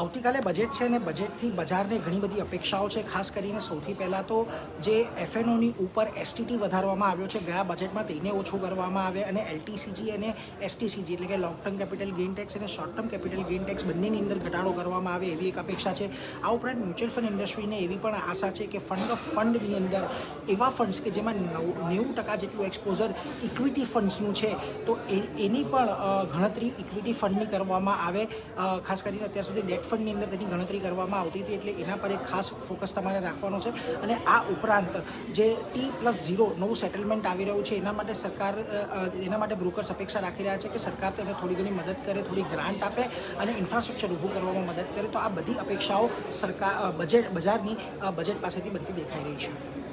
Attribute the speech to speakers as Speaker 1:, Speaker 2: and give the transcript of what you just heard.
Speaker 1: આવતીકાલે બજેટ છે અને બજેટથી બજારને ઘણી બધી અપેક્ષાઓ છે. ખાસ કરીને સૌથી પહેલાં તો જે એફએનઓની ઉપર એસટીટી વધારવામાં આવ્યો છે ગયા બજેટમાં તેને ઓછું કરવામાં આવે અને એલટીસીજી અને એસટીસીજી એટલે કે long term capital gain tax અને short term capital gain tax બંનેની અંદર ઘટાડો કરવામાં આવે એવી એક અપેક્ષા છે. આ ઉપરાંત મ્યુચ્યુઅલ ફંડ ઇન્ડસ્ટ્રીને એવી પણ આશા છે કે ફંડની અંદર એવા ફંડ્સ કે જેમાં 90% જેટલું એક્સપોઝર ઇક્વિટી ફંડ્સનું છે તો એની પણ ગણતરી ઇક્વિટી ફંડની કરવામાં આવે. ખાસ કરીને અત્યાર સુધી ડેટ ફંડની અંદર તેની ગણતરી કરવામાં આવતી હતી એટલે એના પર એક ખાસ ફોકસ તમારે રાખવાનો છે. અને આ ઉપરાંત જે T+0 નવું સેટલમેન્ટ આવી રહ્યું છે એના માટે બ્રોકર્સ અપેક્ષા રાખી રહ્યા છે કે સરકાર તેમને થોડી ઘણી મદદ કરે, થોડી ગ્રાન્ટ આપે અને ઇન્ફ્રાસ્ટ્રક્ચર ઊભું કરવામાં મદદ કરે. તો આ બધી અપેક્ષાઓ બજારની બજેટ પાસેથી બનતી દેખાઈ રહી છે.